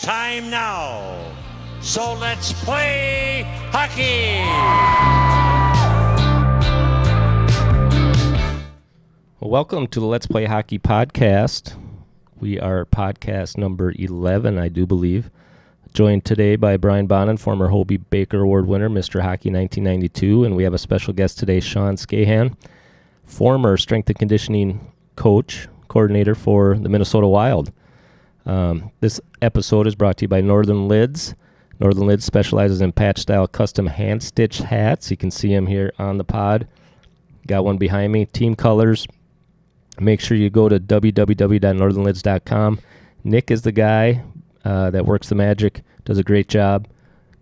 time now. So let's play hockey. Well, welcome to the Let's Play Hockey podcast. We are podcast number 11, I do believe. Joined today by Brian Bonin, former Hobie Baker Award winner, Mr. Hockey 1992, and we have a special guest today, Skahan Skahan, former strength and conditioning coordinator for the Minnesota Wild. This episode is brought to you by Northern Lids. Northern Lids specializes in patch-style custom hand-stitched hats. You can see them here on the pod. Got one behind me, team colors. Make sure you go to www.northernlids.com. Nick is the guy that works the magic, does a great job.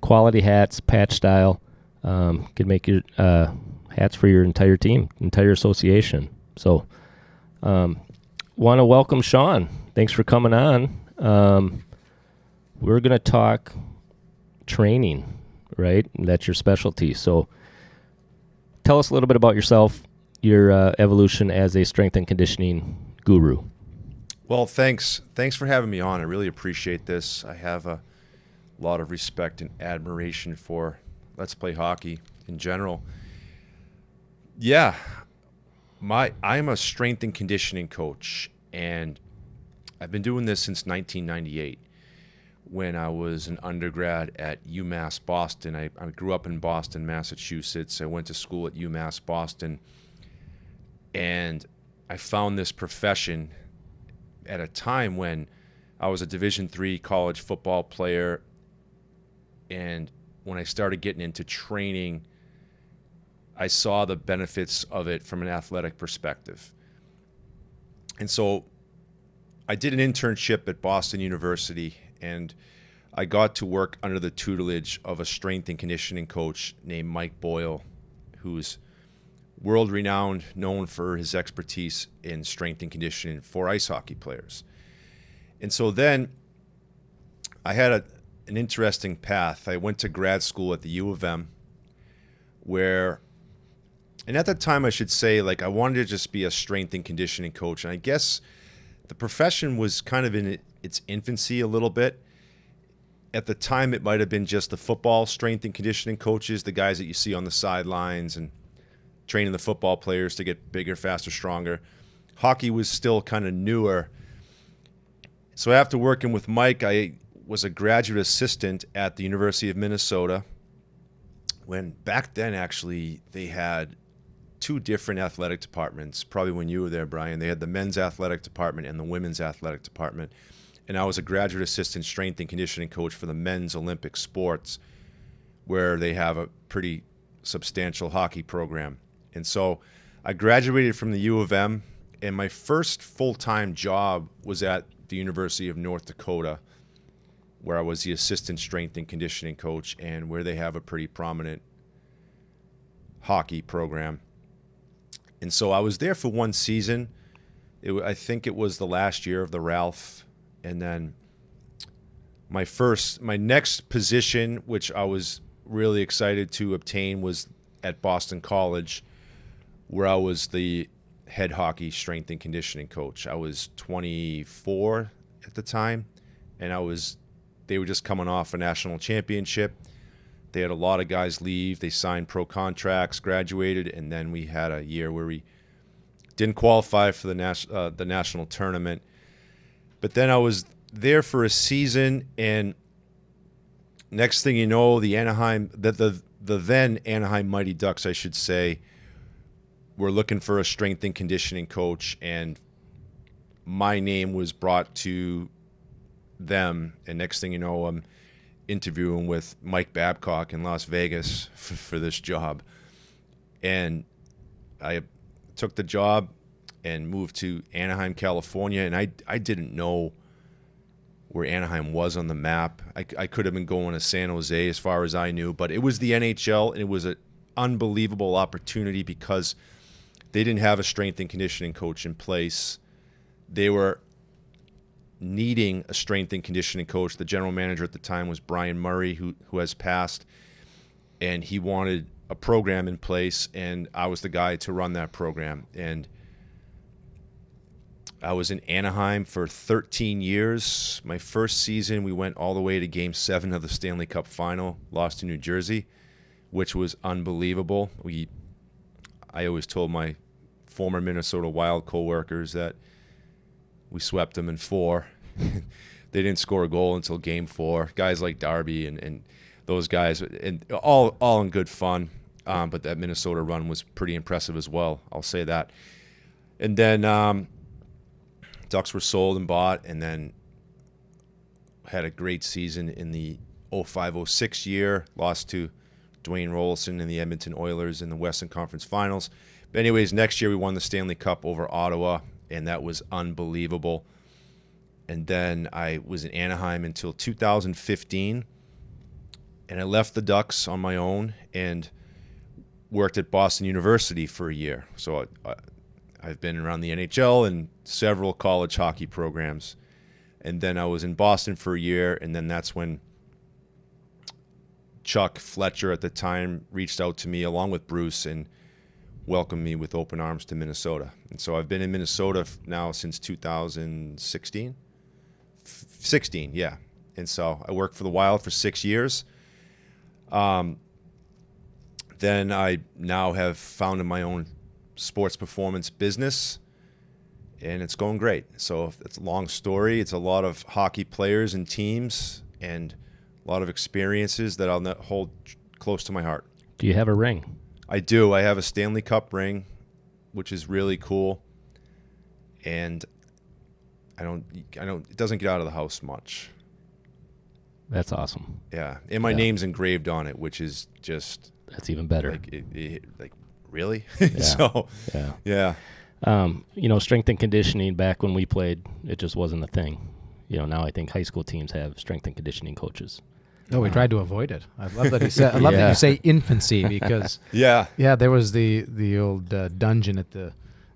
Quality hats, patch style, can make your hats for your entire team, entire association. So, want to welcome Sean. Thanks for coming on. We're going to talk training, right? That's your specialty. So tell us a little bit about yourself, your evolution as a strength and conditioning guru. Well, thanks for having me on. I really appreciate this. I have a lot of respect and admiration for Let's Play Hockey in general. Yeah, I'm a strength and conditioning coach, and I've been doing this since 1998 when I was an undergrad at UMass Boston. I grew up in Boston, Massachusetts. I went to school at UMass Boston, and I found this profession at a time when I was a Division III college football player, and when I started getting into training, I saw the benefits of it from an athletic perspective. And so I did an internship at Boston University, and I got to work under the tutelage of a strength and conditioning coach named Mike Boyle, who's world-renowned, known for his expertise in strength and conditioning for ice hockey players. And so then I had an interesting path. I went to grad school at the U of M, and at that time I should say, I wanted to just be a strength and conditioning coach. And I guess the profession was kind of in its infancy a little bit. At the time, it might have been just the football strength and conditioning coaches, the guys that you see on the sidelines and training the football players to get bigger, faster, stronger. Hockey was still kind of newer. So after working with Mike, I was a graduate assistant at the University of Minnesota, when back then, actually, they had two different athletic departments. Probably when you were there, Brian, they had the men's athletic department and the women's athletic department. And I was a graduate assistant strength and conditioning coach for the men's Olympic sports, where they have a pretty substantial hockey program. And so I graduated from the U of M, and my first full-time job was at the University of North Dakota, where I was the assistant strength and conditioning coach, and where they have a pretty prominent hockey program. And so I was there for one season. I think it was the last year of the Ralph. And then my next position, which I was really excited to obtain, was at Boston College, where I was the head hockey strength and conditioning coach. I was 24 at the time, and they were just coming off a national championship. They had a lot of guys leave. They signed pro contracts, graduated, and then we had a year where we didn't qualify for the national tournament. But then I was there for a season, and next thing you know, the then Anaheim Mighty Ducks, I should say, were looking for a strength and conditioning coach, and my name was brought to them. And next thing you know, I'm interviewing with Mike Babcock in Las Vegas for this job. And I took the job and moved to Anaheim, California, and I didn't know where Anaheim was on the map. I could have been going to San Jose as far as I knew, but it was the NHL, and it was an unbelievable opportunity because they didn't have a strength and conditioning coach in place. They were needing a strength and conditioning coach. The general manager at the time was Brian Murray, who has passed, and he wanted a program in place, and I was the guy to run that program. And I was in Anaheim for 13 years. My first season, we went all the way to Game 7 of the Stanley Cup Final, lost to New Jersey, which was unbelievable. I always told my former Minnesota Wild coworkers that we swept them in 4. They didn't score a goal until Game 4. Guys like Darby and those guys, and all in good fun. But that Minnesota run was pretty impressive as well. I'll say that. And then Ducks were sold and bought, and then had a great season in the 05-06 year. Lost to Dwayne Rolison and the Edmonton Oilers in the Western Conference Finals. But anyways, next year we won the Stanley Cup over Ottawa, and that was unbelievable. And then I was in Anaheim until 2015, and I left the Ducks on my own and worked at Boston University for a year. So I've been around the NHL and several college hockey programs. And then I was in Boston for a year, and then that's when Chuck Fletcher at the time reached out to me along with Bruce and welcomed me with open arms to Minnesota. And so I've been in Minnesota now since 2016. 16, yeah. And so I worked for the Wild for 6 years. Then I now have founded my own sports performance business, and it's going great. So it's a long story. It's a lot of hockey players and teams and a lot of experiences that I'll hold close to my heart. Do you have a ring? I do. I have a Stanley Cup ring, which is really cool. And it doesn't get out of the house much. That's awesome. Yeah. And my name's engraved on it, which is just... That's even better. Like really? Yeah. So, yeah. Strength and conditioning, back when we played, it just wasn't a thing. Now I think high school teams have strength and conditioning coaches. No, we tried to avoid it. I love that he said. I love that you say infancy, because there was the old dungeon at the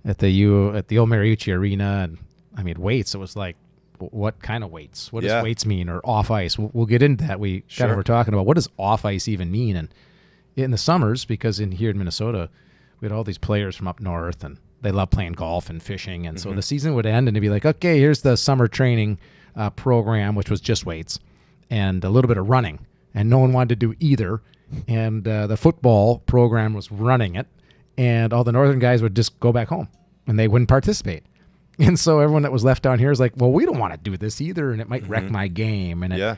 old Mariucci Arena, and I mean weights. It was like, what kind of weights? What does weights mean, or off ice? We'll get into that. We kind of were talking about what does off ice even mean, and in the summers, because here in Minnesota, we had all these players from up north, and they love playing golf and fishing, and so the season would end, and it'd be like, okay, here's the summer training program, which was just weights and a little bit of running, and no one wanted to do either, and the football program was running it, and all the northern guys would just go back home, and they wouldn't participate. And so everyone that was left down here is like, well, we don't want to do this either, and it might wreck my game. And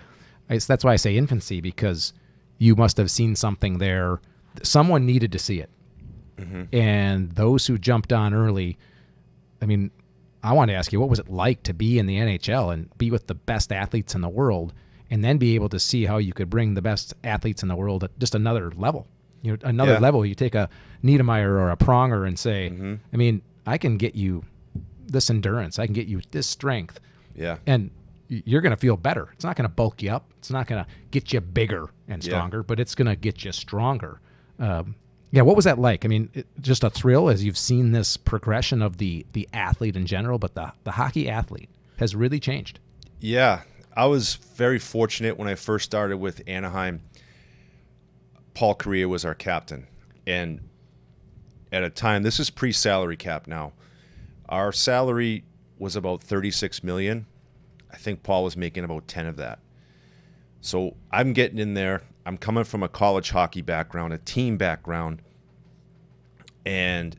that's why I say infancy, because you must have seen something there. Someone needed to see it. And those who jumped on early, I mean, I want to ask you, what was it like to be in the NHL and be with the best athletes in the world, and then be able to see how you could bring the best athletes in the world at just another level? Another level. You take a Niedermeyer or a Pronger and say, I mean, I can get you this endurance. I can get you this strength. Yeah. And you're going to feel better. It's not going to bulk you up. It's not going to get you bigger and stronger, but it's going to get you stronger. What was that like? I mean, just a thrill as you've seen this progression of the athlete in general, but the hockey athlete has really changed. Yeah. I was very fortunate when I first started with Anaheim. Paul Kariya was our captain. And at a time, this is pre-salary cap now, our salary was about $36 million. I think Paul was making about 10 of that. So I'm getting in there. I'm coming from a college hockey background, a team background, and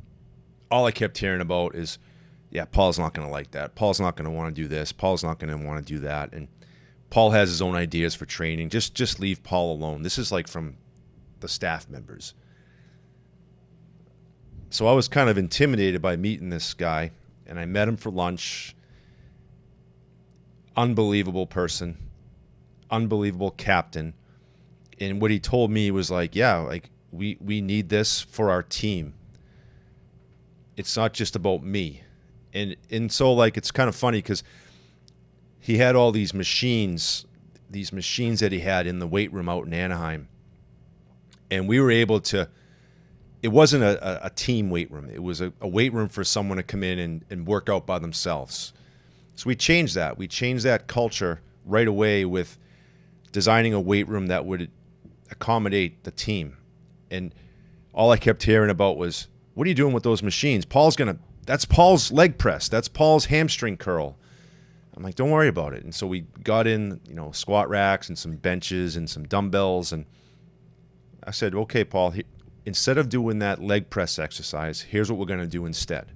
all I kept hearing about is, Paul's not going to like that. Paul's not going to want to do this. Paul's not going to want to do that. And Paul has his own ideas for training. Just leave Paul alone. This is like from the staff members. So I was kind of intimidated by meeting this guy, and I met him for lunch. Unbelievable person, unbelievable captain. And what he told me was like, we need this for our team. It's not just about me. And so like, it's kind of funny because he had all these machines that he had in the weight room out in Anaheim. And we were able to, it wasn't a team weight room. It was a weight room for someone to come in and work out by themselves. So we changed that. We changed that culture right away with designing a weight room that would accommodate the team. And all I kept hearing about was, what are you doing with those machines? Paul's going to that's Paul's leg press. That's Paul's hamstring curl. I'm like, don't worry about it. And so we got in, squat racks and some benches and some dumbbells. And I said, okay, Paul, instead of doing that leg press exercise, here's what we're going to do instead.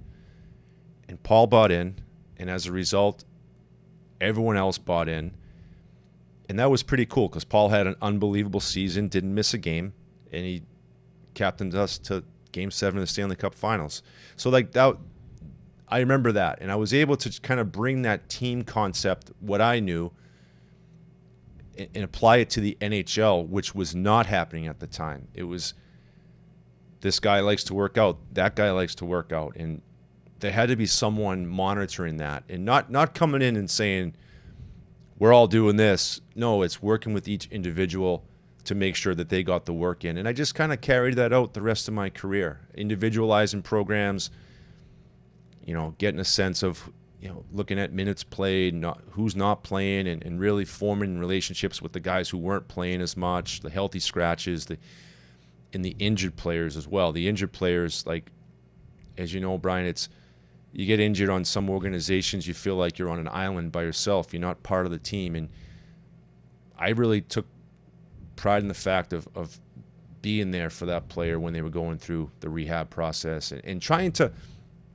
And Paul bought in. And as a result, everyone else bought in. And that was pretty cool because Paul had an unbelievable season, didn't miss a game, and he captained us to Game 7 of the Stanley Cup Finals. So like that, I remember that. And I was able to kind of bring that team concept, what I knew, and apply it to the NHL, which was not happening at the time. It was, this guy likes to work out, that guy likes to work out. And there had to be someone monitoring that and not coming in and saying, we're all doing this. No, it's working with each individual to make sure that they got the work in. And I just kind of carried that out the rest of my career, individualizing programs, getting a sense of, looking at minutes played, who's not playing, and really forming relationships with the guys who weren't playing as much, the healthy scratches, and the injured players as well. The injured players, like, as you know, Brian, you get injured on some organizations, you feel like you're on an island by yourself. You're not part of the team. And I really took pride in the fact of being there for that player when they were going through the rehab process and trying to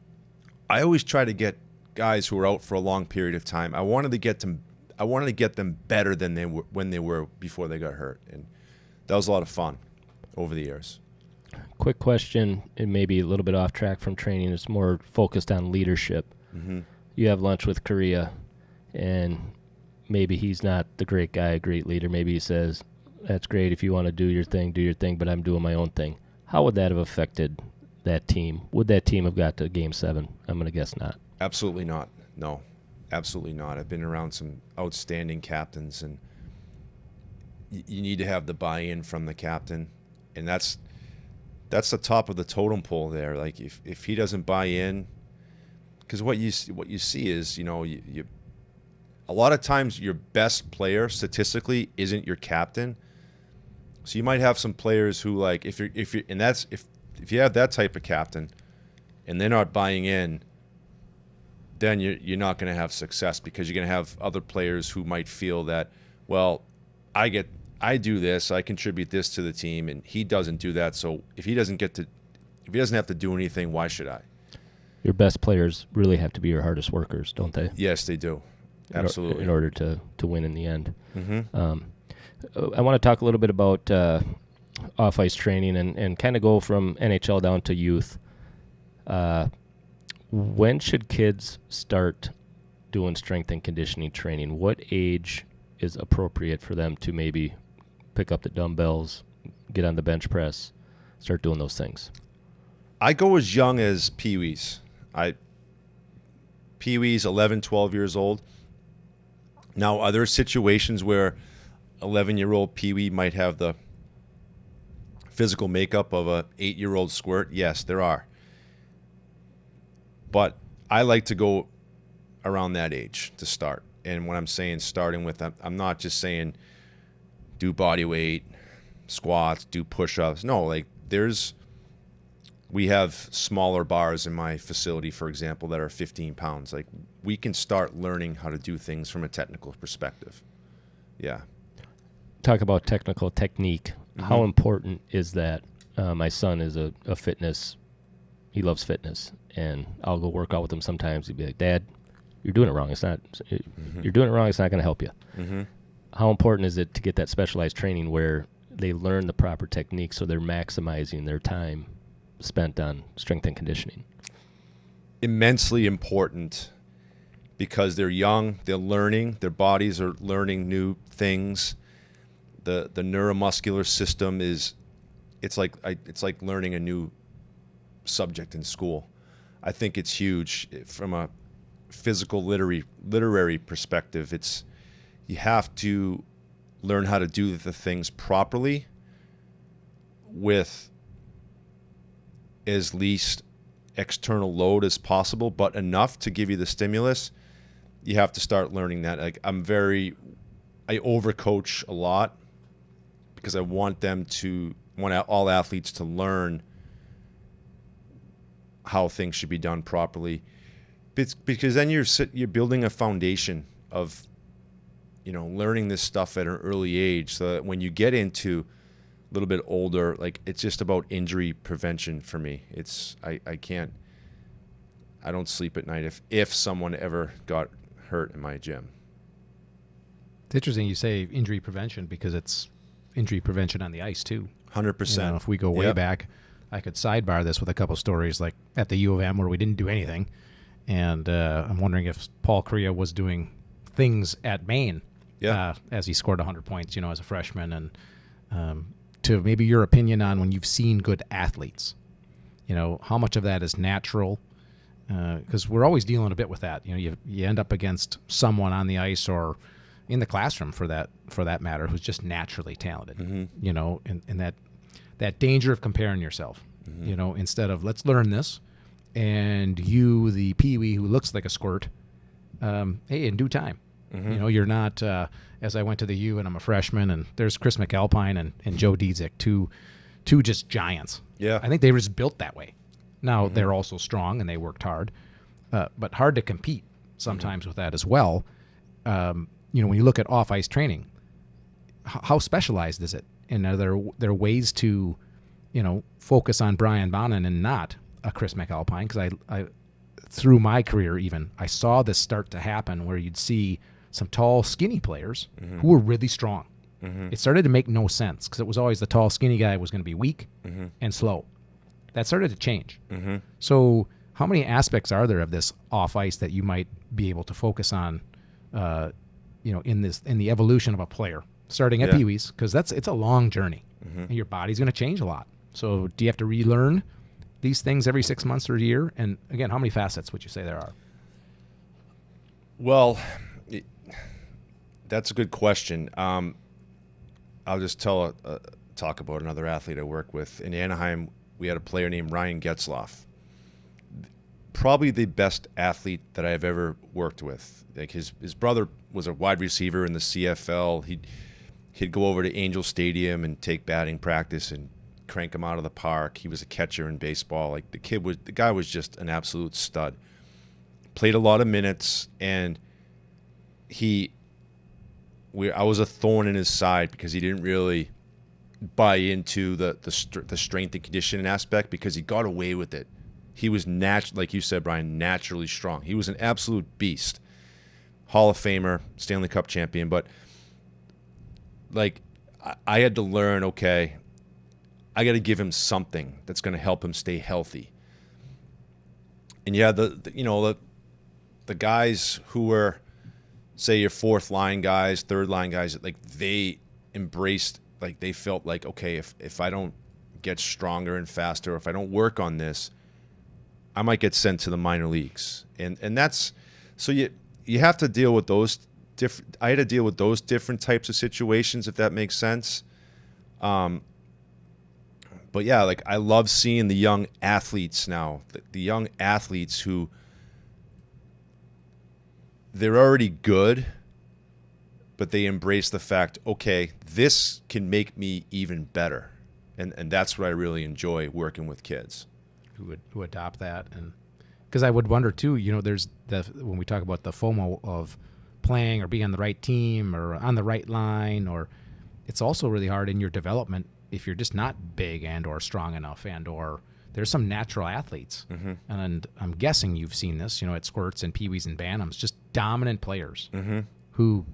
– I always try to get guys who are out for a long period of time. I wanted to get them better than they were when they were before they got hurt. And that was a lot of fun over the years. Quick question, and maybe a little bit off track from training. It's more focused on leadership. Mm-hmm. You have lunch with Korea, and maybe he's not the great guy, a great leader. Maybe he says, that's great. If you want to do your thing, but I'm doing my own thing. How would that have affected that team? Would that team have got to Game 7? I'm going to guess not. Absolutely not. No, absolutely not. I've been around some outstanding captains, and you need to have the buy-in from the captain, and that's the top of the totem pole there. Like if he doesn't buy in, because what you see is, you a lot of times your best player statistically isn't your captain. So you might have some players who, like, if you have that type of captain and they're not buying in, then you're not going to have success, because you're going to have other players who might feel that, well, I do this, I contribute this to the team, and he doesn't do that. So if he doesn't have to do anything, why should I? Your best players really have to be your hardest workers, don't they? Yes, they do. Absolutely. In order to win in the end. Mm-hmm. I want to talk a little bit about off-ice training and kind of go from NHL down to youth. When should kids start doing strength and conditioning training? What age is appropriate for them to maybe pick up the dumbbells, get on the bench press, start doing those things? I go as young as peewees. Peewees, 11, 12 years old. Now, are there situations where 11-year-old peewee might have the physical makeup of a 8-year-old squirt? Yes, there are. But I like to go around that age to start. And when I'm saying starting with, I'm not just saying do body weight, squats, do push-ups. No, like we have smaller bars in my facility, for example, that are 15 pounds. Like, we can start learning how to do things from a technical perspective. Yeah. Talk about technical technique. Mm-hmm. How important is that? My son is a fitness. He loves fitness, and I'll go work out with him sometimes. He'd be like, Dad, you're doing it wrong. It's not. Mm-hmm. You're doing it wrong. It's not going to help you. Mm-hmm. How important is it to get that specialized training where they learn the proper technique so they're maximizing their time spent on strength and conditioning? Immensely important, because they're young, they're learning, their bodies are learning new things. The neuromuscular system it's like learning a new subject in school. I think it's huge from a physical literary perspective. You have to learn how to do the things properly with as least external load as possible, but enough to give you the stimulus. You have to start learning that. Like, I overcoach a lot because I want all athletes to learn how things should be done properly. Because then you're building a foundation of, learning this stuff at an early age, so that when you get into a little bit older, like, it's just about injury prevention for me. I don't sleep at night if someone ever got hurt in my gym. It's interesting you say injury prevention, because it's injury prevention on the ice too. 100%. If we go way back, I could sidebar this with a couple stories, like at the U of M where we didn't do anything. And I'm wondering if Paul Kariya was doing things at Maine as he scored 100 points, as a freshman. And to maybe your opinion on when you've seen good athletes, how much of that is natural? Because we're always dealing a bit with that. You end up against someone on the ice or in the classroom for that matter who's just naturally talented. And that danger of comparing yourself. Instead of let's learn this, and you, the peewee who looks like a squirt, hey, in due time. You're not, as I went to the U and I'm a freshman, and there's Chris McAlpine and Joe Dietzig, two just giants. Yeah. I think they were just built that way. Now, they're also strong and they worked hard, but hard to compete sometimes with that as well. When you look at off-ice training, how specialized is it? And are there ways to, focus on Bryan Bonin and not a Chris McAlpine? Because I through my career even, I saw this start to happen where you'd see some tall, skinny players who were really strong. It started to make no sense because it was always the tall, skinny guy was going to be weak and slow. That started to change. So how many aspects are there of this off ice that you might be able to focus on, in the evolution of a player, starting at Pee-wees? Because it's a long journey, and your body's going to change a lot. So do you have to relearn these things every 6 months or a year? And again, how many facets would you say there are? Well, that's a good question. I'll just talk about another athlete I work with. In Anaheim, we had a player named Ryan Getzlaff. Probably the best athlete that I've ever worked with. Like his brother was a wide receiver in the CFL. He'd go over to Angel Stadium and take batting practice and crank him out of the park. He was a catcher in baseball. Like the guy was just an absolute stud. Played a lot of minutes, and I was a thorn in his side because he didn't really buy into the strength and conditioning aspect because he got away with it. He was like you said, Brian, naturally strong. He was an absolute beast. Hall of Famer, Stanley Cup champion, but like I had to learn, okay, I got to give him something that's going to help him stay healthy. And the guys who were, say, your fourth line guys, third line guys, like they embraced, like they felt like, okay, if I don't get stronger and faster, if I don't work on this, I might get sent to the minor leagues. And that's, so you have to deal with those different, I had to deal with those different types of situations, if that makes sense. But yeah, like I love seeing the young athletes now, the young athletes who they're already good, but they embrace the fact, okay, this can make me even better. And that's what I really enjoy working with kids. Who adopt that. And because I would wonder too, there's when we talk about the FOMO of playing or being on the right team or on the right line, or it's also really hard in your development if you're just not big and or strong enough, and or there's some natural athletes. And I'm guessing you've seen this, at squirts and peewees and bantams, just dominant players who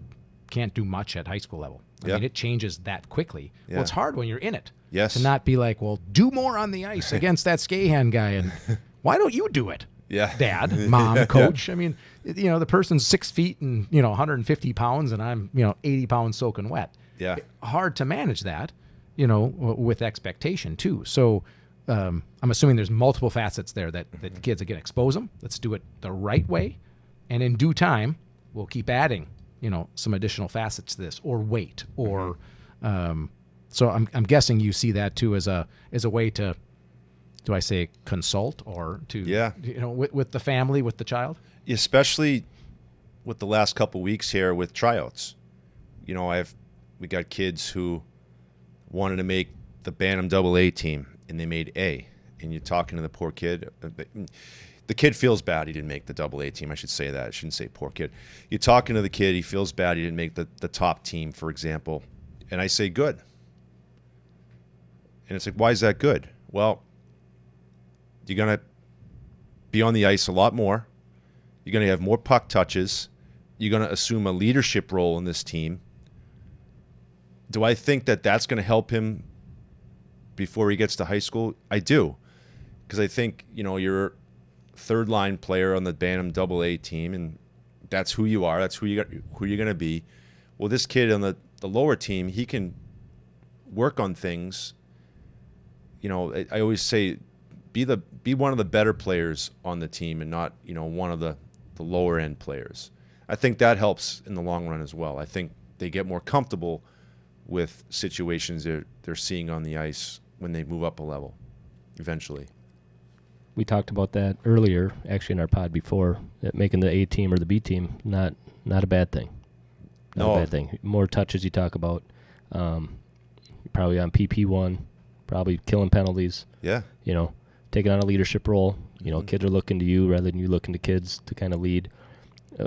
can't do much at high school level. I mean, it changes that quickly. Well, it's hard when you're in it. Yes. To not be like, well, do more on the ice against that Skahan guy, and why don't you do it? Yeah. Dad, mom, coach. I mean, the person's 6 feet and 150 pounds, and I'm 80 pounds soaking wet. Yeah. Hard to manage that, with expectation too. So I'm assuming there's multiple facets there that kids, again, expose them. Let's do it the right way, and in due time, we'll keep adding some additional facets to this, or wait, or so I'm guessing you see that too as a way to, do I say consult, or to with the family, with the child, especially with the last couple weeks here with tryouts. We got kids who wanted to make the Bantam AA team, and they made A, and you're talking to the poor kid. The kid feels bad he didn't make the AA team. I should say that. I shouldn't say poor kid. You're talking to the kid. He feels bad he didn't make the top team, for example. And I say, good. And it's like, why is that good? Well, you're going to be on the ice a lot more. You're going to have more puck touches. You're going to assume a leadership role in this team. Do I think that that's going to help him before he gets to high school? I do. Because I think, you're third line player on the Bantam AA team, and that's who you are. That's who you're going to be. Well, this kid on the lower team, he can work on things. I always say, be one of the better players on the team, and not one of the lower end players. I think that helps in the long run as well. I think they get more comfortable with situations they're seeing on the ice when they move up a level eventually. We talked about that earlier, actually, in our pod before, that making the A team or the B team, not a bad thing. Not a bad thing. More touches you talk about. Probably on PP1, probably killing penalties. Yeah. Taking on a leadership role. Kids are looking to you rather than you looking to kids to kind of lead,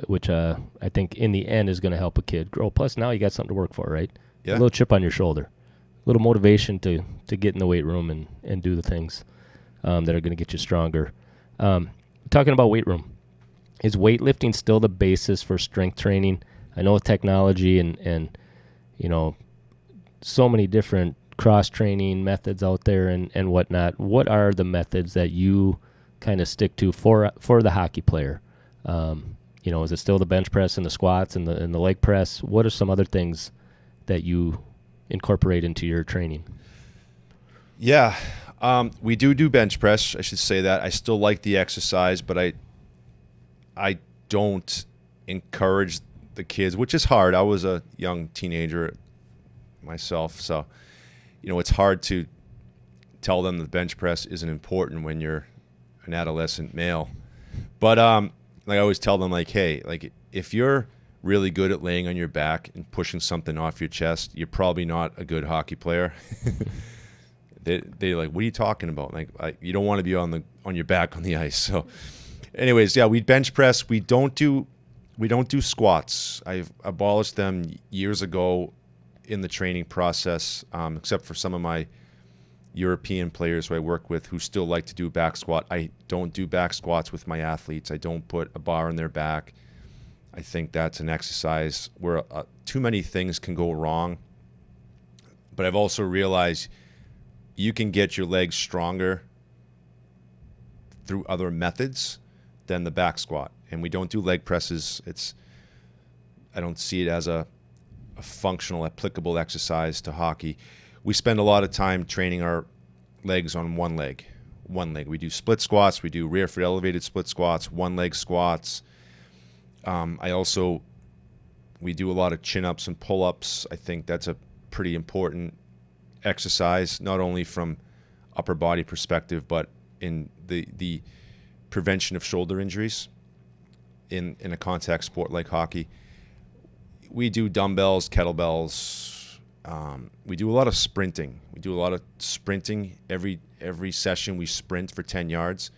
which I think in the end is going to help a kid grow. Plus, now you got something to work for, right? Yeah. A little chip on your shoulder. A little motivation to get in the weight room and do the things that are going to get you stronger. Talking about weight room, is weightlifting still the basis for strength training? I know with technology and so many different cross-training methods out there and whatnot, what are the methods that you kind of stick to for the hockey player? Is it still the bench press and the squats and the leg press? What are some other things that you incorporate into your training? Yeah. We do bench press. I should say that. I still like the exercise, but I don't encourage the kids, which is hard. I was a young teenager myself, so it's hard to tell them the bench press isn't important when you're an adolescent male. But I always tell them, hey, if you're really good at laying on your back and pushing something off your chest, you're probably not a good hockey player. They're like, what are you talking about? You don't want to be on your back on the ice. So anyways, yeah, we bench press. We don't do squats. I've abolished them years ago in the training process, except for some of my European players who I work with who still like to do back squat. I don't do back squats with my athletes. I don't put a bar on their back. I think that's an exercise where too many things can go wrong. But I've also realized you can get your legs stronger through other methods than the back squat. And we don't do leg presses. I don't see it as a functional, applicable exercise to hockey. We spend a lot of time training our legs on one leg. We do split squats. We do rear foot elevated split squats, one leg squats. We do a lot of chin-ups and pull-ups. I think that's a pretty important exercise, not only from upper body perspective, but in the prevention of shoulder injuries in a contact sport like hockey. We do dumbbells, kettlebells. We do a lot of sprinting. Every session we sprint for 10 yards.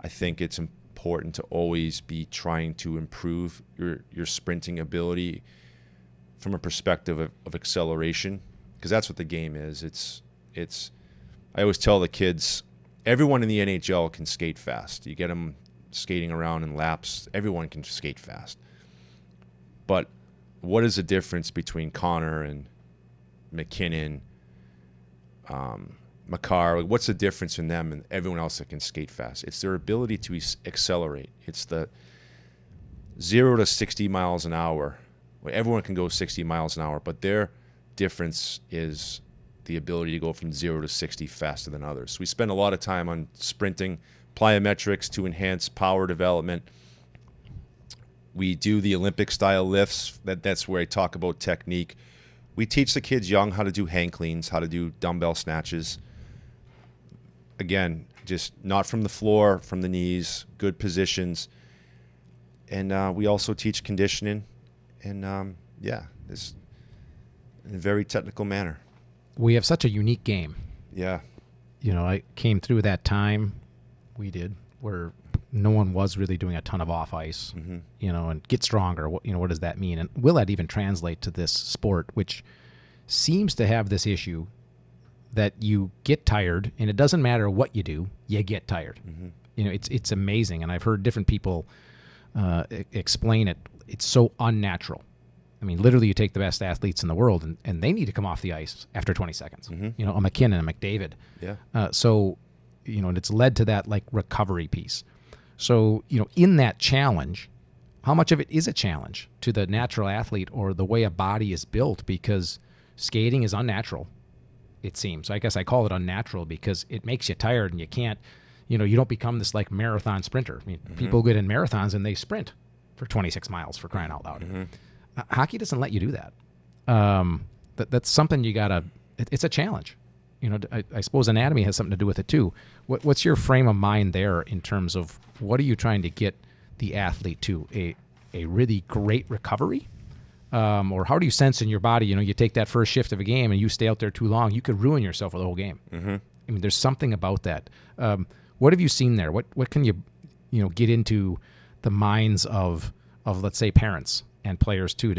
I think it's important to always be trying to improve your sprinting ability from a perspective of acceleration, because that's what the game is. It's. I always tell the kids, everyone in the NHL can skate fast. You get them skating around in laps. Everyone can skate fast. But what is the difference between Connor and McKinnon, Makar? What's the difference in them and everyone else that can skate fast? It's their ability to accelerate. It's the 0 to 60 miles an hour. Well, everyone can go 60 miles an hour, but their difference is the ability to go from 0 to 60 faster than others. So we spend a lot of time on sprinting, plyometrics to enhance power development. We do the Olympic-style lifts. That's where I talk about technique. We teach the kids young how to do hang cleans, how to do dumbbell snatches. Again, just not from the floor, from the knees, good positions. And we also teach conditioning and, this in a very technical manner. We have such a unique game. Yeah. I came through that time, we did, where no one was really doing a ton of off ice, and get stronger. What does that mean? And will that even translate to this sport, which seems to have this issue that you get tired, and it doesn't matter what you do, you get tired. It's amazing, and I've heard different people explain it. It's so unnatural. I mean, literally, you take the best athletes in the world, and they need to come off the ice after 20 seconds. A McKinnon, a McDavid. Yeah. And it's led to that recovery piece. So, in that challenge, how much of it is a challenge to the natural athlete or the way a body is built? Because skating is unnatural, it seems. I guess I call it unnatural because it makes you tired, and you can't, you don't become this marathon sprinter. I mean, people get in marathons and they sprint for 26 miles, for crying out loud. Hockey doesn't let you do that. That's something you gotta. It's a challenge. I suppose anatomy has something to do with it too. What's your frame of mind there in terms of what are you trying to get the athlete to? A really great recovery, or how do you sense in your body? You take that first shift of a game and you stay out there too long, you could ruin yourself for the whole game. I mean, there's something about that. What have you seen there? What can you get into the minds of let's say parents and players too,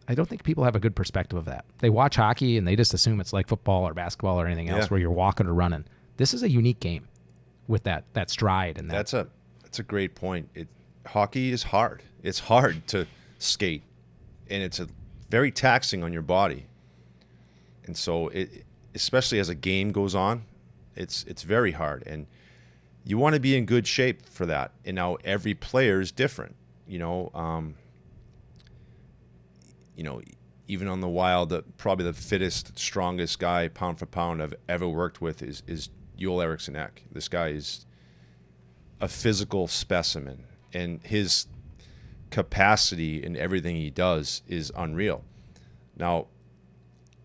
I don't think people have a good perspective of that. They watch hockey and they just assume it's like football or basketball or anything else where you're walking or running. This is a unique game with that stride and that. That's a great point. Hockey is hard. It's hard to skate, and it's very taxing on your body. And so especially as a game goes on, it's very hard, and you want to be in good shape for that. And now every player is different. Even on the Wild, probably the fittest, strongest guy, pound for pound, I've ever worked with is Joel Eriksson Ek. This guy is a physical specimen, and his capacity in everything he does is unreal. Now,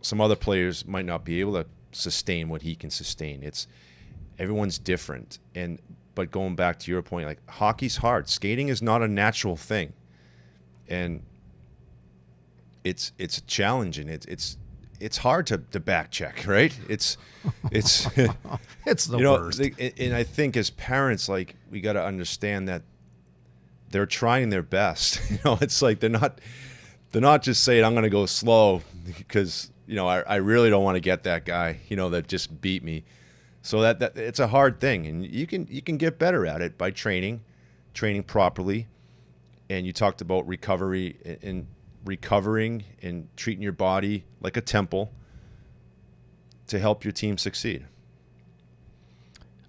some other players might not be able to sustain what he can sustain. Everyone's different, but going back to your point, hockey's hard. Skating is not a natural thing, and it's a challenge, and it's hard to back check, right? It's it's the worst. And I think as parents, we got to understand that they're trying their best. It's like they're not just saying I'm going to go slow because I really don't want to get that guy that just beat me. So that it's a hard thing, and you can get better at it by training properly. And you talked about recovery and recovering and treating your body like a temple to help your team succeed.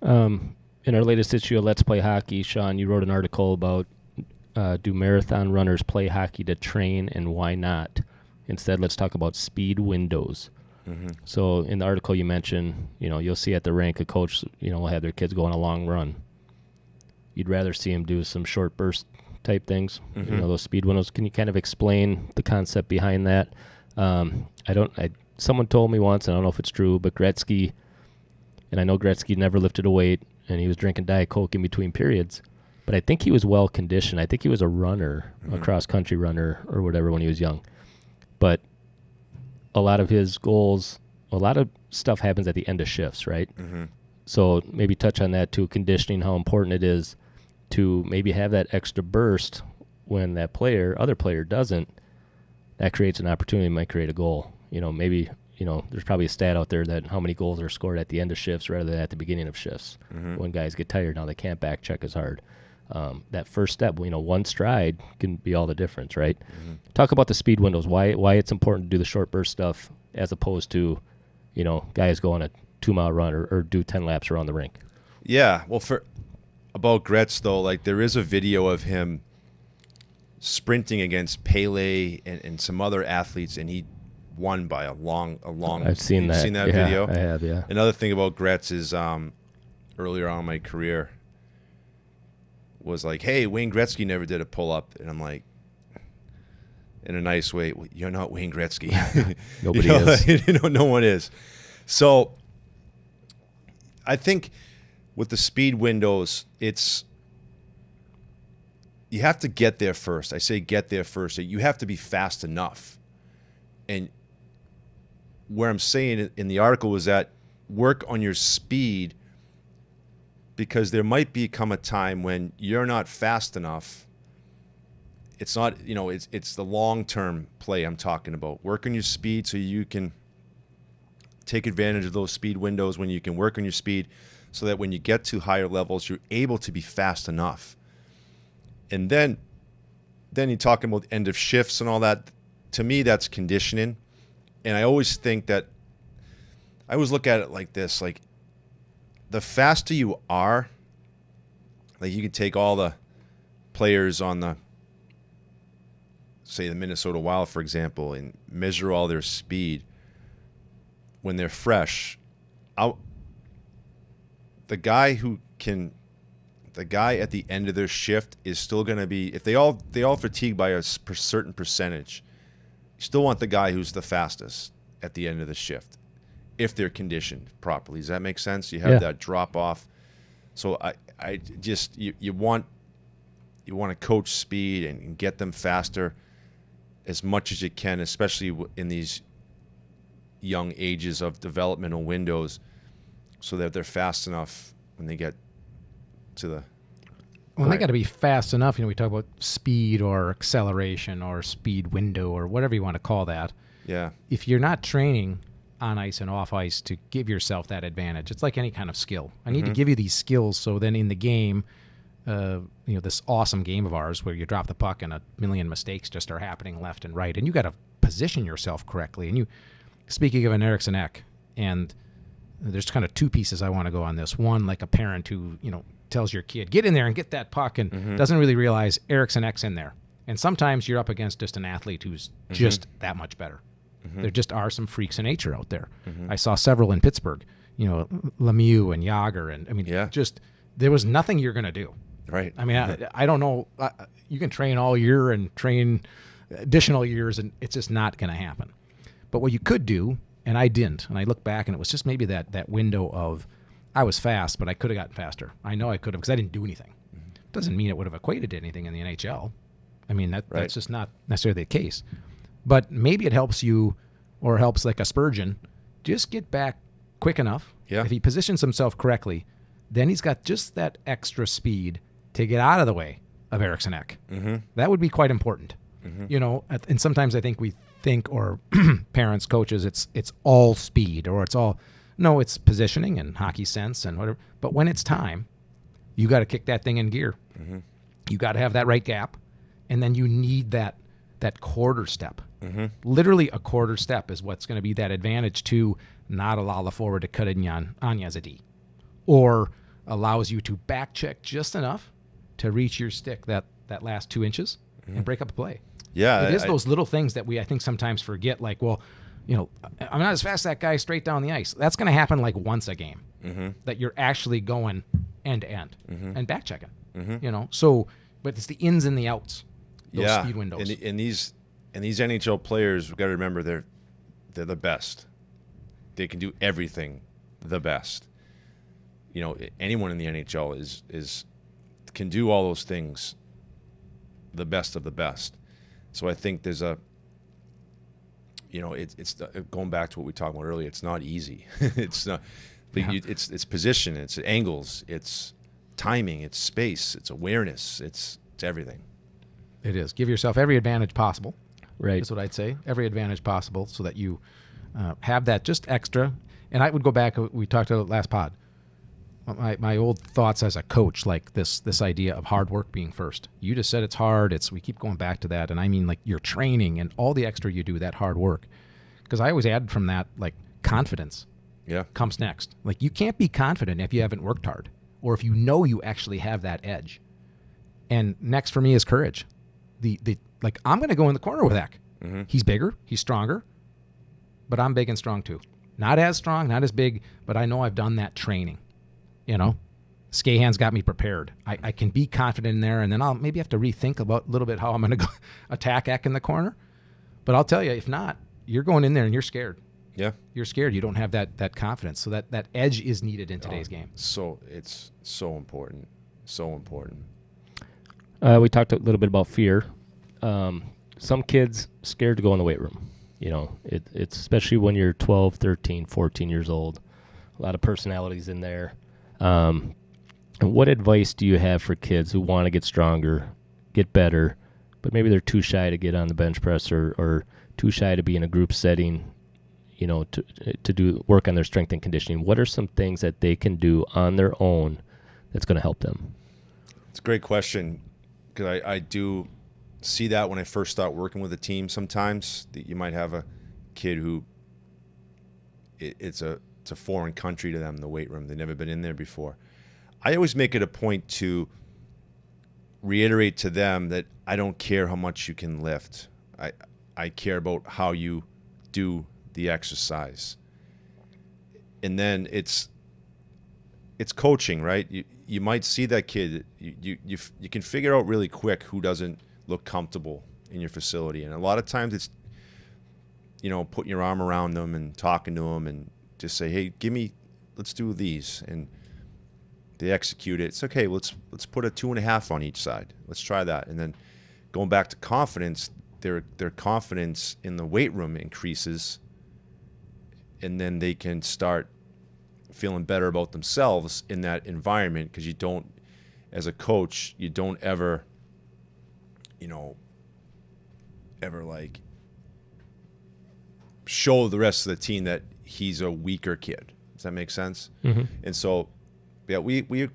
In our latest issue of Let's Play Hockey, Sean, you wrote an article about do marathon runners play hockey to train, and why not? Instead, let's talk about speed windows. So in the article you mentioned, you'll see at the rink a coach, will have their kids go on a long run. You'd rather see them do some short burst type things, those speed windows. Can you kind of explain the concept behind that? Someone told me once, and I don't know if it's true, but Gretzky, and I know Gretzky never lifted a weight, and he was drinking Diet Coke in between periods, but I think he was well conditioned. I think he was a runner, a cross country runner or whatever when he was young. But a lot of his goals, a lot of stuff happens at the end of shifts, right? So maybe touch on that too, conditioning, how important it is to maybe have that extra burst when that other player doesn't. That creates an opportunity, might create a goal. Maybe, there's probably a stat out there that how many goals are scored at the end of shifts rather than at the beginning of shifts. When guys get tired, now they can't back check as hard. That first step, one stride can be all the difference, right? Talk about the speed windows, why it's important to do the short burst stuff as opposed to, guys go on a 2-mile run or do 10 laps around the rink. Yeah, well, about Gretz, though, there is a video of him sprinting against Pele and some other athletes, and he won by a long. I've seen that. You've seen that yeah, video? I have, yeah. Another thing about Gretz is earlier on in my career was hey, Wayne Gretzky never did a pull-up. And I'm like, in a nice way, well, you're not Wayne Gretzky. Nobody is. No one is. So I think with the speed windows, you have to get there first. I say get there first. You have to be fast enough. And where I'm saying in the article was that work on your speed, because there might become a time when you're not fast enough. It's not, it's the long-term play I'm talking about. Work on your speed so you can take advantage of those speed windows when you can work on your speed, so that when you get to higher levels, you're able to be fast enough. And then you're talking about end of shifts and all that. To me, that's conditioning. And I always think that, I always look at it like this, like the faster you are, like you could take all the players on the, say the Minnesota Wild, for example, and measure all their speed when they're fresh. The guy at the end of their shift is still going to be, if they all fatigue by a certain percentage, you still want the guy who's the fastest at the end of the shift, if they're conditioned properly. Does that make sense? You have that drop off. So I just, you want to coach speed and get them faster as much as you can, especially in these young ages of developmental windows, so that they're fast enough when they get to the... Well, they got to be fast enough. We talk about speed or acceleration or speed window or whatever you want to call that. Yeah. If you're not training on ice and off ice to give yourself that advantage, it's like any kind of skill. I need to give you these skills so then in the game, this awesome game of ours where you drop the puck and a million mistakes just are happening left and right, and you got to position yourself correctly. And speaking of an Eriksson Ek, and there's kind of two pieces I want to go on this. One, like a parent who, tells your kid, get in there and get that puck, and doesn't really realize Eriksson Ek's in there. And sometimes you're up against just an athlete who's just that much better. There just are some freaks of nature out there. I saw several in Pittsburgh, Lemieux and Yager. And just, there was nothing you're going to do. Right. I don't know. You can train all year and train additional years, and it's just not going to happen. But what you could do, and I didn't, and I look back, and it was just maybe that window of, I was fast, but I could have gotten faster. I know I could have, because I didn't do anything. Doesn't mean it would have equated to anything in the NHL. That's just not necessarily the case. But maybe it helps you, or helps like a Spurgeon, just get back quick enough. Yeah. If he positions himself correctly, then he's got just that extra speed to get out of the way of Eriksson Ek. That would be quite important. And sometimes I think we think, or parents, coaches, it's all speed, or it's positioning and hockey sense and whatever. But when it's time, you got to kick that thing in gear. You got to have that right gap, and then you need that quarter step. Literally a quarter step is what's going to be that advantage to not allow the forward to cut in on you as a D, or allows you to back check just enough to reach your stick that last 2 inches and break up a play. Yeah, it is those little things that I think sometimes forget. Like, well, I'm not as fast as that guy straight down the ice. That's going to happen like once a game. That you're actually going end to end and back checking. So, but it's the ins and the outs. Those speed windows. And these NHL players, we've got to remember they're the best. They can do everything the best. Anyone in the NHL is can do all those things the best of the best. So I think there's it's going back to what we talked about earlier. It's not easy. It's not. It's position. It's angles. It's timing. It's space. It's awareness. It's everything. It is. Give yourself every advantage possible. Right. That's what I'd say. Every advantage possible, so that you have that just extra. And I would go back. We talked about last pod. My old thoughts as a coach, like this idea of hard work being first. You just said it's hard. We keep going back to that, and I mean like your training and all the extra you do, that hard work. Because I always add from that, like, confidence. Yeah. Comes next. Like, you can't be confident if you haven't worked hard, or if you actually have that edge. And next for me is courage. Like, I'm going to go in the corner with Ek. He's bigger, he's stronger, but I'm big and strong too. Not as strong, not as big, but I know I've done that training. Skahan's got me prepared. I can be confident in there, and then I'll maybe have to rethink about a little bit how I'm going to go attack Ek in the corner. But I'll tell you, if not, you're going in there and you're scared. Yeah. You're scared. You don't have that confidence. So that edge is needed in today's game. So it's so important. So important. We talked a little bit about fear. Some kids scared to go in the weight room. It's especially when you're 12, 13, 14 years old. A lot of personalities in there. What advice do you have for kids who want to get stronger, get better, but maybe they're too shy to get on the bench press or too shy to be in a group setting, to do work on their strength and conditioning? What are some things that they can do on their own that's going to help them? It's a great question, because I do see that when I first start working with a team sometimes. That you might have a kid who it's a foreign country to them, the weight room. They've never been in there before. I always make it a point to reiterate to them that I don't care how much you can lift. I care about how you do the exercise. And then it's coaching, right? You might see that kid. You can figure out really quick who doesn't look comfortable in your facility. And a lot of times it's, putting your arm around them and talking to them and just say, hey, let's do these. And they execute it. It's okay. Let's put a 2.5 on each side. Let's try that. And then going back to confidence, their confidence in the weight room increases, and then they can start feeling better about themselves in that environment, because you don't, as a coach, you don't ever like show the rest of the team that he's a weaker kid. Does that make sense? Mm-hmm. And so, yeah, we've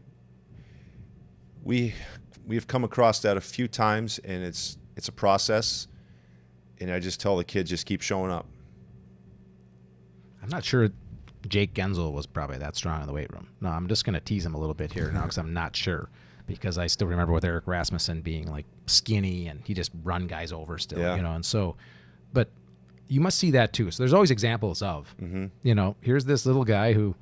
come across that a few times, and it's a process. And I just tell the kids, just keep showing up. I'm not sure Jake Gensel was probably that strong in the weight room. No, I'm just going to tease him a little bit here now, because I'm not sure. Because I still remember with Eric Rasmussen being like skinny, and he just run guys over still, and so, but you must see that too. So there's always examples of, here's this little guy who,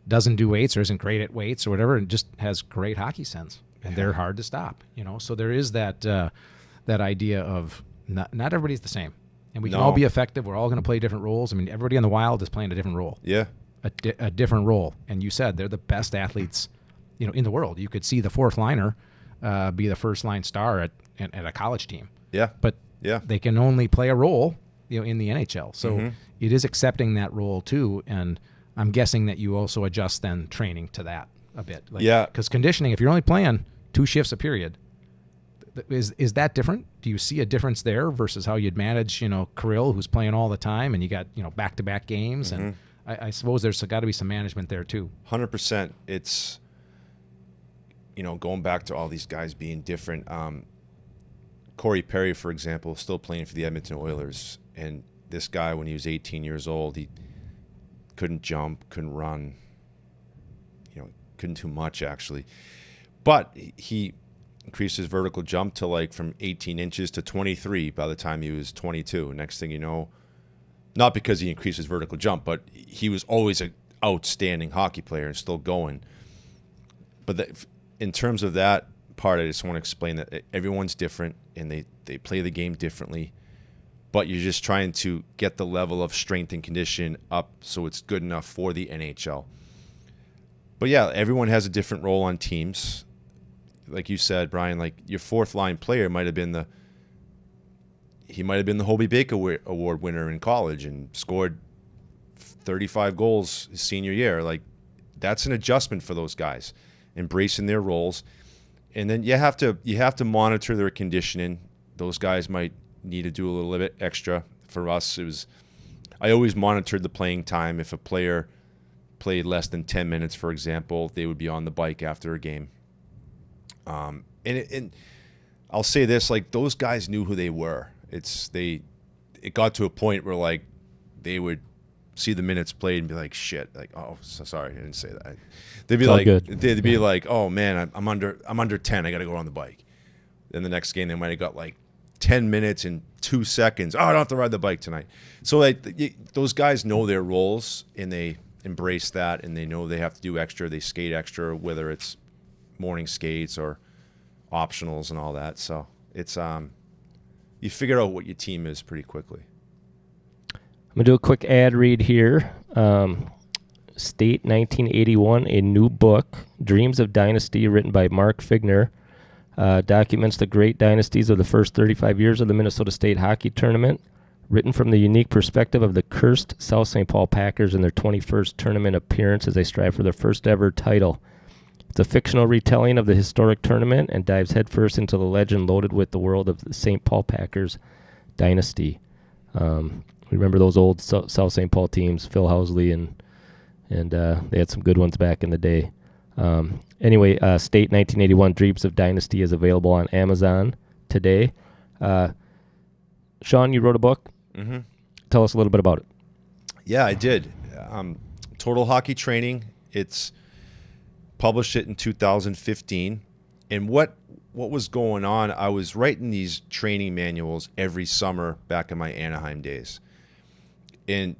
doesn't do weights or isn't great at weights or whatever, and just has great hockey sense, and they're hard to stop, So there is that idea of not everybody's the same, and we can all be effective. We're all going to play different roles. I mean, everybody in the Wild is playing a different role. Yeah. A different role. And you said they're the best athletes, in the world. You could see the fourth liner be the first line star at a college team. Yeah. But they can only play a role, in the NHL. So it is accepting that role too. And I'm guessing that you also adjust then training to that a bit. Because conditioning, if you're only playing 2 shifts a period, is that different? Do you see a difference there versus how you'd manage, Kirill, who's playing all the time, and you got, back-to-back games? And I suppose there's got to be some management there too. 100%. It's, going back to all these guys being different. Corey Perry, for example, still playing for the Edmonton Oilers. And this guy, when he was 18 years old, he couldn't jump, couldn't run, couldn't do much actually. But he increased his vertical jump to like from 18 inches to 23 by the time he was 22. Next thing you know, not because he increased his vertical jump, but he was always an outstanding hockey player and still going. But in terms of that part, I just want to explain that everyone's different and they play the game differently, but you're just trying to get the level of strength and condition up so it's good enough for the NHL. But yeah, everyone has a different role on teams. Like you said, Brian, like your fourth line player might have been the Hobey Baker Award winner in college and scored 35 goals his senior year. Like, that's an adjustment for those guys, embracing their roles. And then you have to monitor their conditioning. Those guys might need to do a little bit extra. For us, I always monitored the playing time. If a player played less than 10 minutes, for example, they would be on the bike after a game. And I'll say this, like, those guys knew who they were. It got to a point where, like, they would see the minutes played and be like, shit, like, oh, so sorry, I didn't say that. They'd be like, oh man, I'm under 10, I got to go on the bike. Then the next game they might have got like 10 minutes and 2 seconds. Oh, I don't have to ride the bike tonight. So like those guys know their roles and they embrace that, and they know they have to do extra. They skate extra, whether it's morning skates or optionals and all that. So it's you figure out what your team is pretty quickly. I'm going to do a quick ad read here. State 1981, a new book, Dreams of Dynasty, written by Mark Figner, documents the great dynasties of the first 35 years of the Minnesota State Hockey Tournament. written from the unique perspective of the cursed South St. Paul Packers in their 21st tournament appearance as they strive for their first ever title. It's a fictional retelling of the historic tournament and dives headfirst into the legend loaded with the world of the St. Paul Packers dynasty. Remember those old South St. Paul teams, Phil Housley, and they had some good ones back in the day. Anyway, State 1981 Dreams of Dynasty is available on Amazon today. Sean, you wrote a book. Mm-hmm. Tell us a little bit about it. Yeah, I did. Total Hockey Training. It's published it in 2015. And what was going on, I was writing these training manuals every summer back in my Anaheim days. And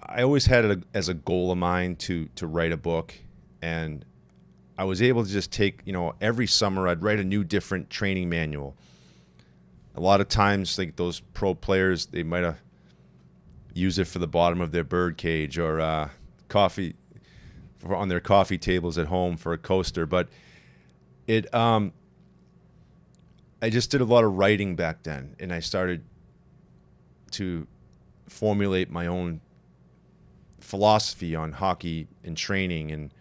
I always had it as a goal of mine to write a book. And I was able to just take, every summer I'd write a new different training manual. A lot of times, like those pro players, they might have used it for the bottom of their bird cage or coffee on their coffee tables at home for a coaster. But I just did a lot of writing back then, and I started to formulate my own philosophy on hockey and training, and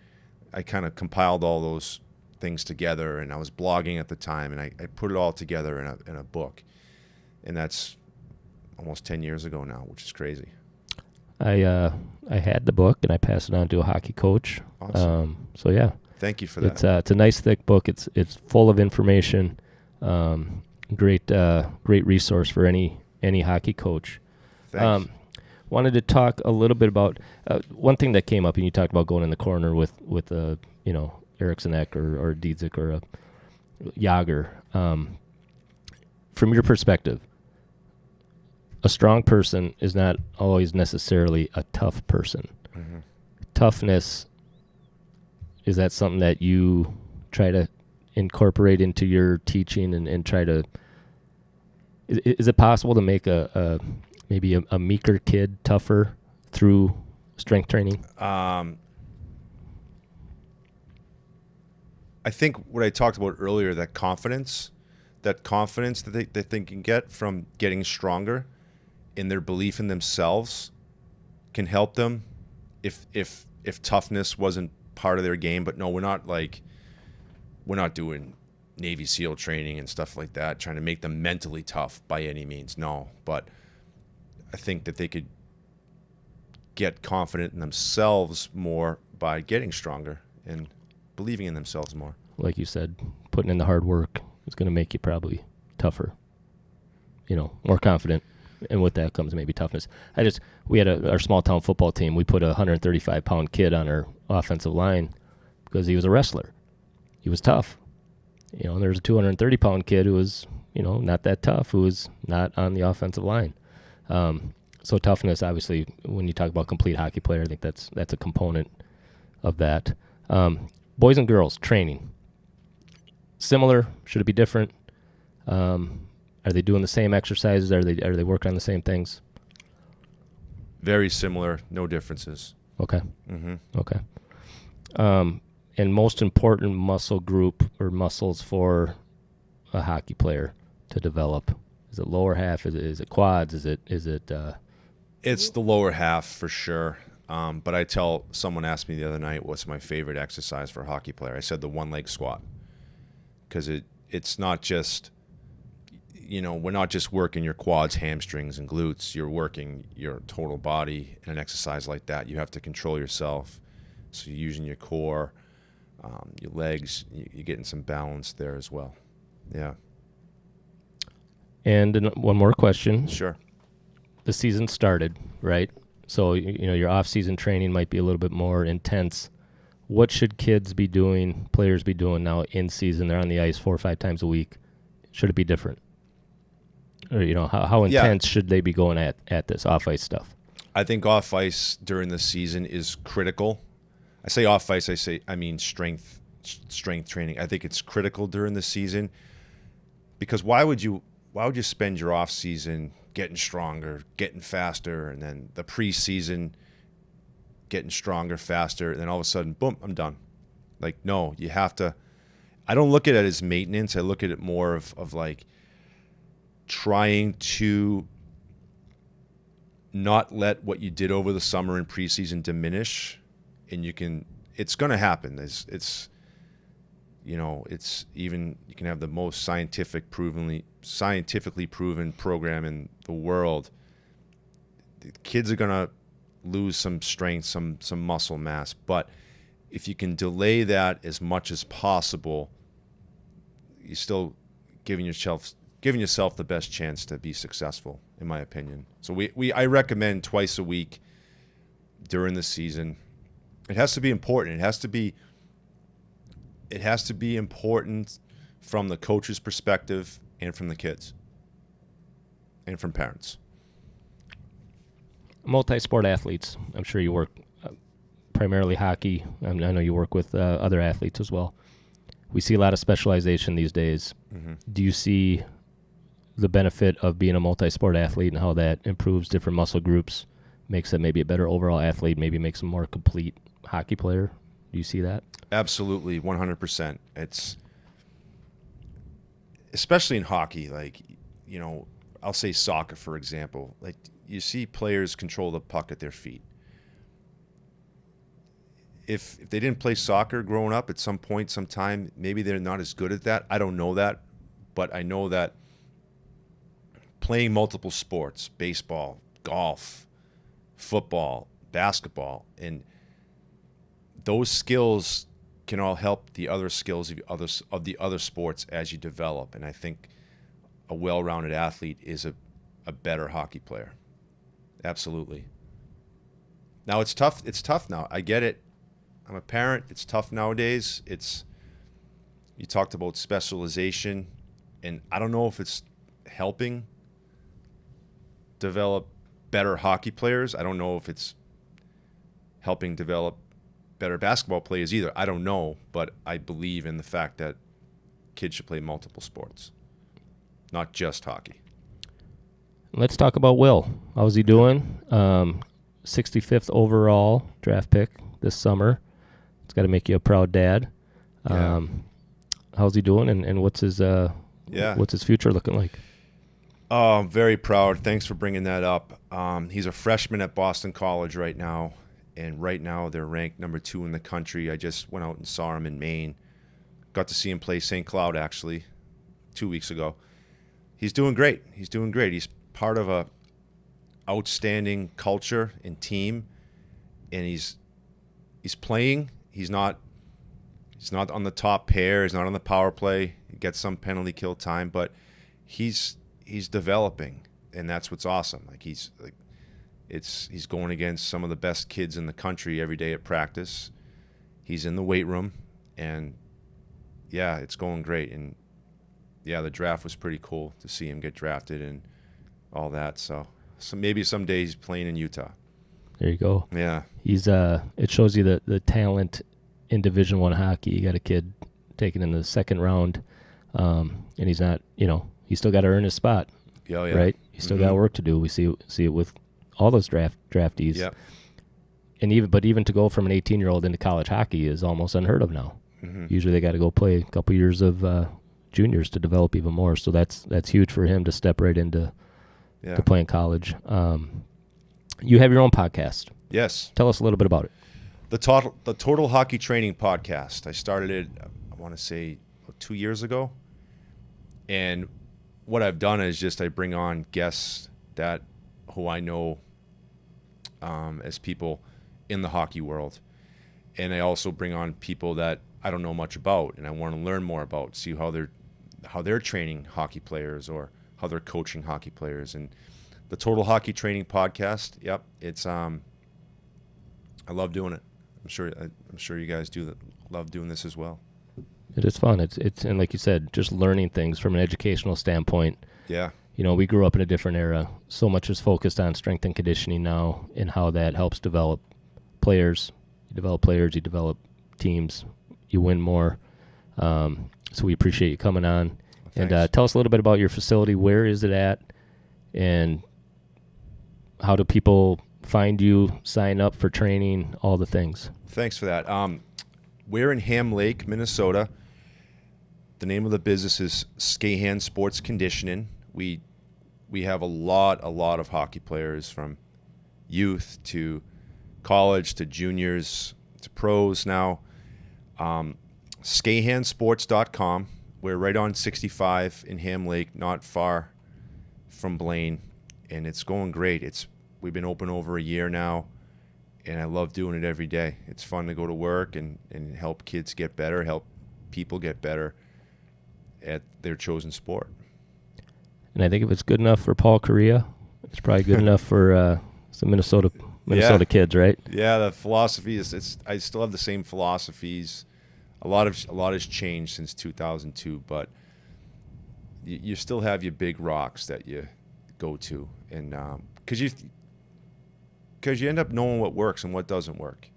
I kind of compiled all those things together, and I was blogging at the time, and I put it all together in a book, and that's almost 10 years ago now, which is crazy. I had the book, and I passed it on to a hockey coach. Awesome. So yeah, thank you for that. It's a nice thick book. It's full of information. Great resource for any hockey coach. Thanks. Wanted to talk a little bit about one thing that came up, and you talked about going in the corner with Eriksson Ek or Dietzik or a Yager. From your perspective, a strong person is not always necessarily a tough person. Mm-hmm. Toughness, is that something that you try to incorporate into your teaching and try to... Is it possible to make maybe a meeker kid tougher through strength training? I think what I talked about earlier, that confidence that they can get from getting stronger in their belief in themselves can help them if toughness wasn't part of their game. But no, we're not doing Navy SEAL training and stuff like that, trying to make them mentally tough by any means. No, but I think that they could get confident in themselves more by getting stronger and believing in themselves more. Like you said, putting in the hard work is going to make you probably tougher, more confident. And with that comes maybe toughness. We had our small town football team. We put a 135-pound kid on our offensive line because he was a wrestler. He was tough. And there's a 230-pound kid who was, not that tough, who was not on the offensive line. So toughness, obviously, when you talk about complete hockey player, I think that's a component of that. Boys and girls training, similar? Should it be different? Are they doing the same exercises? Are they working on the same things? Very similar, no differences. Okay. Mm-hmm. Okay. And most important muscle group or muscles for a hockey player to develop? Is it lower half? Is it quads? Is it? It's the lower half for sure. But someone asked me the other night, what's my favorite exercise for a hockey player? I said the one-leg squat, because it's not just, we're not just working your quads, hamstrings, and glutes. You're working your total body in an exercise like that. You have to control yourself. So you're using your core, your legs. You're getting some balance there as well. Yeah. And one more question. Sure. The season started, right? So, your off-season training might be a little bit more intense. What should kids be doing, players be doing now in season? They're on the ice 4 or 5 times a week. Should it be different? Or, how intense should they be going at this off-ice stuff? I think off-ice during the season is critical. I say off-ice, I mean strength training. I think it's critical during the season, because why would you spend your off-season getting stronger, getting faster, and then the preseason getting stronger, faster, and then all of a sudden, boom, I'm done. Like, no, you have to. I don't look at it as maintenance. I look at it more of like, trying to not let what you did over the summer and preseason diminish, and it's going to happen. It's even, you can have the most scientifically proven program in the world. The kids are going to lose some strength, some muscle mass, but if you can delay that as much as possible, you're still giving yourself the best chance to be successful, in my opinion. So I recommend twice a week during the season. It has to be important. It has to be important from the coach's perspective and from the kids and from parents. Multi-sport athletes. I'm sure you work primarily hockey. I know you work with other athletes as well. We see a lot of specialization these days. Mm-hmm. Do you see the benefit of being a multi-sport athlete and how that improves different muscle groups, makes them maybe a better overall athlete, maybe makes them a more complete hockey player? Do you see that? Absolutely, 100%. It's especially in hockey, like, I'll say soccer, for example. Like, you see players control the puck at their feet. If they didn't play soccer growing up, at some point, sometime, maybe they're not as good at that. I don't know that, but I know that playing multiple sports, baseball, golf, football, basketball, and those skills can all help the other skills of the other sports as you develop. And I think a well-rounded athlete is a better hockey player. Absolutely. Now it's tough. It's tough now. I get it. I'm a parent. It's tough nowadays. You talked about specialization, and I don't know if it's helping develop better hockey players. I don't know if it's helping develop better basketball players either. I don't know, but I believe in the fact that kids should play multiple sports, not just hockey. Let's talk about Will. How's he doing? 65th overall draft pick this summer. It's got to make you a proud dad. How's he doing, and what's his future looking like? Oh, I'm very proud. Thanks for bringing that up. He's a freshman at Boston College right now, and right now they're ranked number 2 in the country. I just went out and saw him in Maine. Got to see him play St. Cloud, actually, 2 weeks ago. He's doing great. He's part of a outstanding culture and team, and he's playing. He's not on the top pair. He's not on the power play. He gets some penalty kill time, but he's developing, and that's what's awesome. He's going against some of the best kids in the country every day at practice. He's in the weight room, and yeah, it's going great. And yeah, the draft was pretty cool to see him get drafted and all that. So maybe someday he's playing in Utah. There you go. Yeah. He's it shows you the talent in Division I hockey. You got a kid taken in the second round, and he's not, he's still got to earn his spot. Oh, yeah. Right? He's still got work to do. We see it with all those draftees. Yep. And even to go from an 18-year-old into college hockey is almost unheard of now. Mm-hmm. Usually they got to go play a couple years of juniors to develop even more. So that's huge for him to step right into to playing college. You have your own podcast. Yes. Tell us a little bit about it. The Total Hockey Training Podcast. I started it, I want to say, 2 years ago. And what I've done is just I bring on guests who I know as people in the hockey world. And I also bring on people that I don't know much about and I want to learn more about, see how they're training hockey players or how they're coaching hockey players. And the Total Hockey Training Podcast, yep, it's I love doing it. I'm sure you guys love doing this as well. It is fun. It's and like you said, just learning things from an educational standpoint. Yeah. We grew up in a different era. So much is focused on strength and conditioning now and how that helps develop players. You develop teams, you win more. So we appreciate you coming on. Well, and tell us a little bit about your facility. Where is it at? And how do people find you, sign up for training, all the things? Thanks for that. We're in Ham Lake, Minnesota. The name of the business is Skahan Sports Conditioning. We we have a lot of hockey players from youth to college to juniors to pros now. Skahansports.com. We're right on 65 in Ham Lake, not far from Blaine, and it's going great. We've been open over a year now, and I love doing it every day. It's fun to go to work and help kids get better, help people get better at their chosen sport. And I think if it's good enough for Paul Correa, it's probably good enough for some Minnesota kids, right? Yeah, the philosophy is I still have the same philosophies. A lot has changed since 2002, but you still have your big rocks that you go to, and because you end up knowing what works and what doesn't work,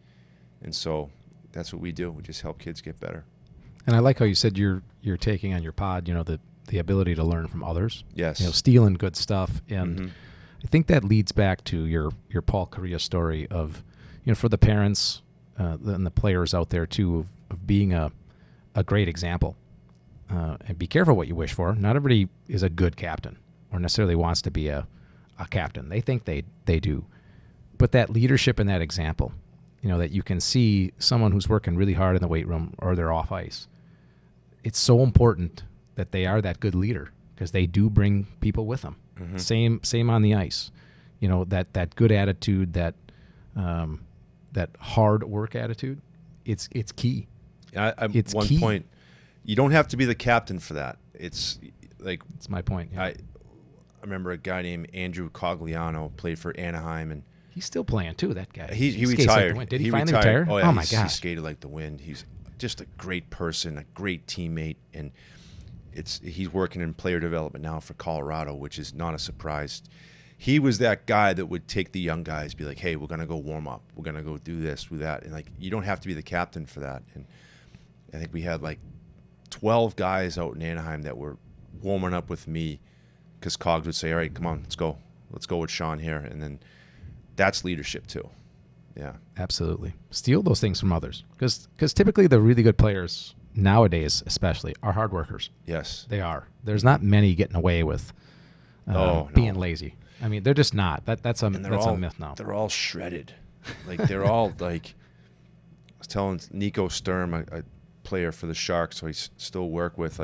and so that's what we do. We just help kids get better. And I like how you said you're taking on your pod, the ability to learn from others. Yes. Stealing good stuff, and I think that leads back to your Paul Correa story of, for the parents and the players out there too, of being a great example. And be careful what you wish for. Not everybody is a good captain or necessarily wants to be a captain. They think they do. But that leadership and that example, that you can see someone who's working really hard in the weight room or they're off ice. It's so important that they are that good leader because they do bring people with them. Mm-hmm. Same on the ice. That good attitude, that hard work attitude, it's key. It's one key. Point, you don't have to be the captain for that. It's my point. Yeah. I remember a guy named Andrew Cogliano played for Anaheim, and he's still playing too. That guy. He retired. Like Did he finally retire? Oh, yeah, my gosh. He skated like the wind. He's just a great person, a great teammate, and he's working in player development now for Colorado, which is not a surprise. He was that guy that would take the young guys, be like, "Hey, we're gonna go warm up. We're gonna go do this, do that," and you don't have to be the captain for that. And I think we had 12 guys out in Anaheim that were warming up with me because Cogs would say, "All right, come on, let's go with Sean here," and then that's leadership too. Yeah, absolutely. Steal those things from others because typically the really good players nowadays, especially, are hard workers. Yes, they are. There's not many getting away with being lazy. I mean, they're just not. That's a myth now. They're all shredded. They're all I was telling Nico Sturm, a player for the Sharks, who I still work with,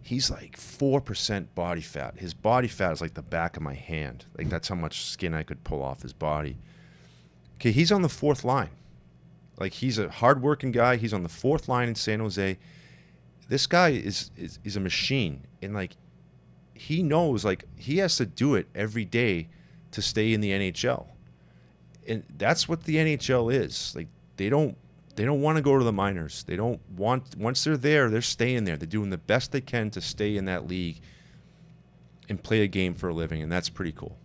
he's 4% body fat. His body fat is like the back of my hand. That's how much skin I could pull off his body. Okay, he's on the fourth line. He's a hardworking guy. He's on the fourth line in San Jose. This guy is a machine, and he knows he has to do it every day to stay in the NHL, and that's what the NHL is. They don't want to go to the minors. They don't want, once they're there, they're staying there. They're doing the best they can to stay in that league and play a game for a living, and that's pretty cool.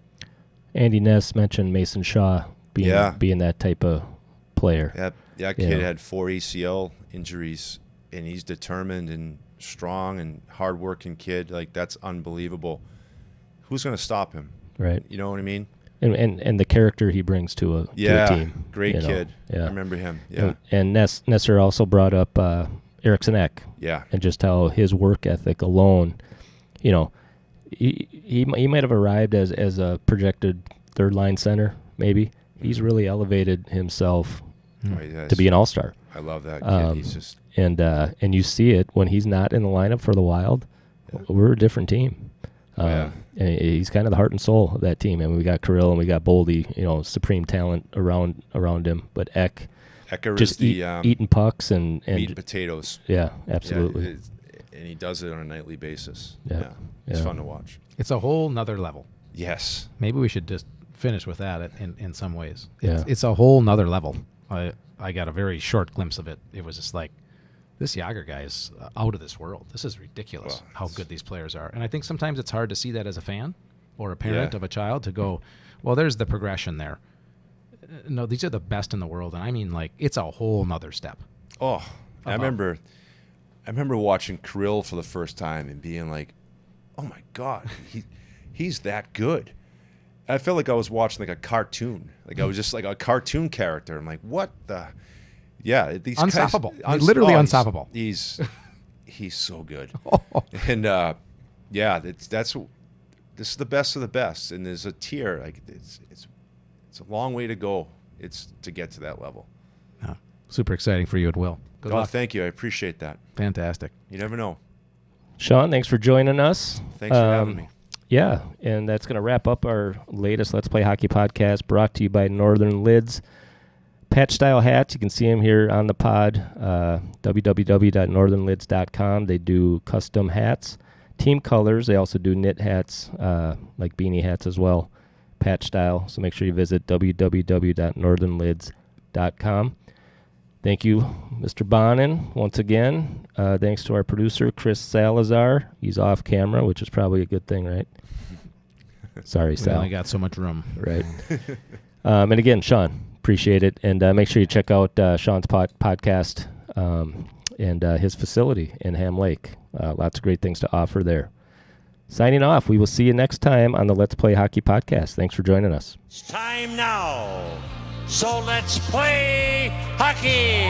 Andy Ness mentioned Mason Shaw being that type of player. That kid had 4 ACL injuries, and he's determined and strong and hardworking kid. That's unbelievable. Who's going to stop him? Right. You know what I mean? And the character he brings to a team. Great kid. Yeah. I remember him. Yeah. And Nesser also brought up Eriksson Ek. Yeah. And just how his work ethic alone, he might have arrived as a projected third line center, maybe. Mm-hmm. He's really elevated himself to be an all-star. I love that kid. He's just and you see it when he's not in the lineup for the Wild. Yeah. We're a different team. And he's kind of the heart and soul of that team. And we got Kirill and we got Boldy, supreme talent around him. But Ecker just is eating pucks and meat and potatoes. Yeah, absolutely. Yeah, and he does it on a nightly basis. Yeah. It's fun to watch. It's a whole nother level. Yes. Maybe we should just finish with that in some ways. Yeah. It's a whole nother level. I got a very short glimpse of it. It was just this Yager guy is out of this world. This is ridiculous how good these players are. And I think sometimes it's hard to see that as a fan or a parent of a child to go, well, there's the progression there. No, these are the best in the world. And I mean, it's a whole nother step. Oh, I remember watching Kirill for the first time and being like, oh my God, he's that good. I felt like I was watching a cartoon. I was just a cartoon character. I'm like, what the... Yeah, these unstoppable. Guys, literally unstoppable. He's so good. And that's this is the best of the best, and there's a tier. Like it's a long way to go. It's to get to that level. Oh, super exciting for you and Will. Good luck. Thank you. I appreciate that. Fantastic. You never know. Sean, thanks for joining us. Thanks for having me. Yeah, and that's going to wrap up our latest Let's Play Hockey podcast, brought to you by Northern Lids. Patch-style hats, you can see them here on the pod, www.northernlids.com. They do custom hats, team colors. They also do knit hats, like beanie hats as well, patch-style. So make sure you visit www.northernlids.com. Thank you, Mr. Bonin, once again. Thanks to our producer, Chris Salazar. He's off camera, which is probably a good thing, right? Sorry, Sal. We only got so much room. Right. And again, Sean, appreciate it. And make sure you check out Sean's podcast and his facility in Ham Lake. Lots of great things to offer there. Signing off. We will see you next time on the Let's Play Hockey podcast. Thanks for joining us. It's time now. So let's play hockey.